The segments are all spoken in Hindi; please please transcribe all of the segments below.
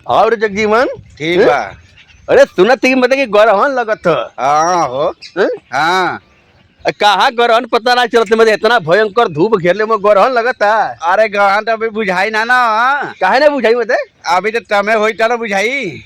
और जगजीवन ठीक बा। अरे सुनत थी मतलब कि गरहन लगत ह हाँ हो। हैं? हाँ कहाँ गरहन पता नहीं चलत मतलब इतना भयंकर धूप घेरले में गरहन लगता। अरे गहन तो अभी बुझाई ना ना। काहे ना बुझाई मते। अभी तो तमे होई चलो बुझाई।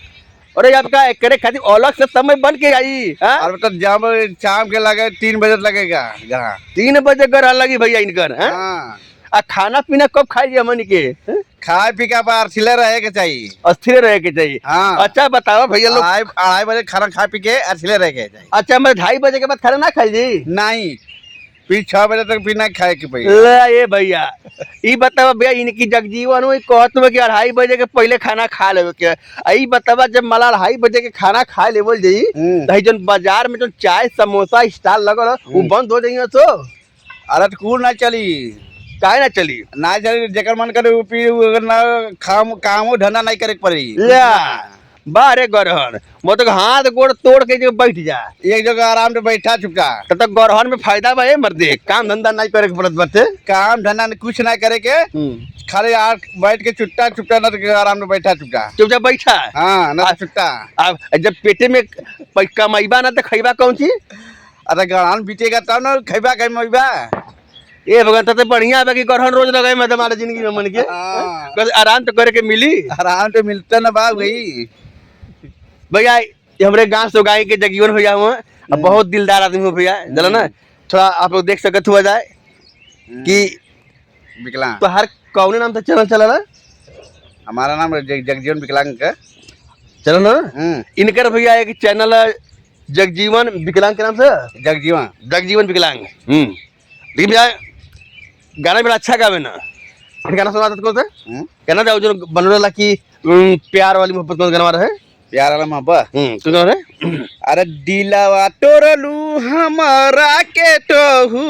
अरे आपका करे खातिर अलग से समय बन के आई हाँ? और तो जब शाम के लगे 3 बजे लगेगा ग्रहण। 3 बजे गरहन लगी भैया इनकर हैं? हाँ आ खाना पीना कब खाई हमन के हैं? खाए पी के बाहर सिले रहे के चाहिए। अस्थिर रहे के चाहिए। हाँ अच्छा बताओ भैया लोग। 2:30 बजे खाना खा पी के सिले रहे के चाहिए। अच्छा मैं 2:30 बजे के बाद खाना ना खाई जी। नहीं फिर 6 बजे तक भी नहीं खाए के पड़ी। ले ये भैया ई बतावा भैया इनकी जगजीवन में कहत में कि 2:30 बजे के पहले खाना खा लेवे के ई बतावा जब मला 2:30 बजे के खाना खा लेवल जी तो जन बाजार में जो चाय समोसा स्टॉल लगल वो बंद हो जाइए तो। अरे तो कूल ना चली। काहे ना चली ना चली जेकर मन करे वो पी अगर ना कामो धंधा नहीं करे के पड़ी। ले बारे गरहन मतलब हाथ गोड़ तोड़ के जो बैठ जा एक जगह आराम से बैठा चुका। तो गरहन में फायदा बा मर्दे काम धंधा नहीं करे के पड़त बाटे। काम धंधा कुछ ना करे के खाली बैठ के चुट्टा चुट्टा ना तो आराम से बैठा चुका। चुपचाप बैठा हाँ ना चुट्टा। अब जब पेटे में कमाईबा ना तो खैबा कौन चीज। अरे गहन बीतेगा तब ना खैबा कमाईबा। ए भगवान तो बढ़िया बा कि गरहन रोज लगाए मैं हमारे जिंदगी में मन के कल आराम तो करे के मिली। आराम तो मिलता ना बा भाई। भैया ये हमारे गांव से गाय के जगजीवन भैया हुआ बहुत दिलदार आदमी हो भैया चलो ना थोड़ा आप लोग देख सकते हुआ जाए कि विकलांग तो हर कौन नाम से चैनल चला ना। हमारा नाम जगजीवन विकलांग का चलो ना इनकर भैया एक चैनल है जगजीवन विकलांग के नाम से जगजीवन विकलांग। लेकिन भैया गाना बड़ा अच्छा गावे ना गाना सुना कौन से कहना था जो बनोला की प्यार वाली मोहब्बत कौन गाना रहे प्यार वाला मोहब्बत तू कौन रे। अरे दिलावा तोरलू हमारा के टहू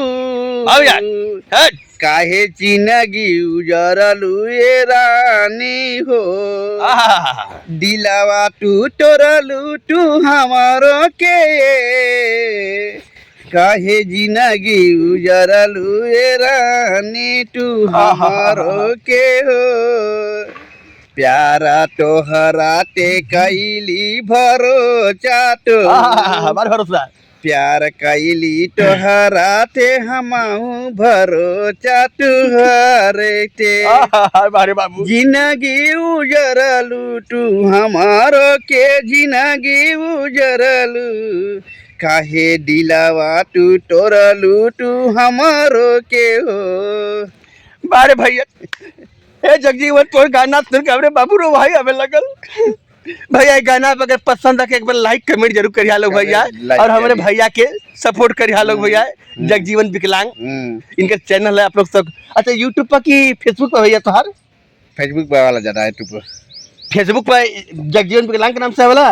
आओ यार काहे जिंदगी उजरलू ये रानी हो। दिलावा तू तोरलू तू हमारो के काहे जिंदगी उजरलू ये रानी तू हमारो के हो। प्यारा तोहरा ते कैली भरोसा तो भरोसा प्यार कैली तोहरा ते हमाऊ भरोसा तुहरे ते बाबू जिंदगी उजरलू तू हमारो के जिंदगी उजरलू काहे दिलावा तू तोरलू तू हमारो के हो। बारे भैया ए जगजीवन तोर गाना सुन के हमरे बाबू रो भाई हमें लगल भैया गाना अगर पसंद है एक बार लाइक कमेंट जरूर करिया लोग भैया और हमारे भैया के सपोर्ट करिया लोग भैया जगजीवन विकलांग इनका चैनल है आप लोग सब। अच्छा यूट्यूब पर की फेसबुक पर भैया तोहार फेसबुक पर वाला ज्यादा है यूट्यूब फेसबुक पर जगजीवन विकलांग के नाम से वाला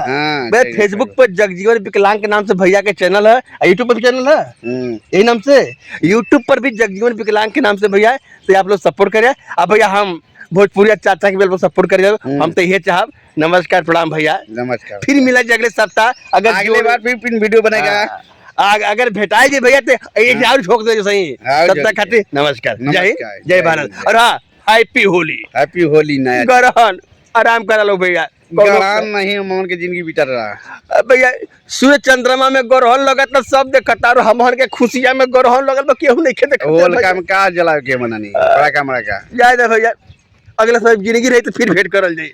भाई फेसबुक पर जगजीवन विकलांग के नाम से भैया के चैनल है यूट्यूब पर भी चैनल है यही नाम से यूट्यूब पर भी जगजीवन विकलांग के नाम से भैया तो आप लोग सपोर्ट करिए। अब भैया हम भोजपुरी चाचा के बेल पर सपोर्ट करिए हम तो ये चाहब। नमस्कार प्रणाम भैया नमस्कार फिर मिला अगले सप्ताह अगर अगले बार फिर वीडियो बनेगा अगर भेटाए जी भैया तो एक और ठोक दे सही तब तक खातिर नमस्कार जय भारत और हाँ हैप्पी होली नया गरहन आराम करा लो भैया गरहन नहीं मोहन के जिंदगी बीता रहा भैया सूर्य चंद्रमा में गरहन लगत ना सब देखता और हमहन के खुशिया में गरहन लगल बा केहू नहीं देखत होल काम का जलावे के मनानी बड़ा काम रखा जाय दे भैया अगला सब जिंदगी रही तो फिर भेंट करल जाई।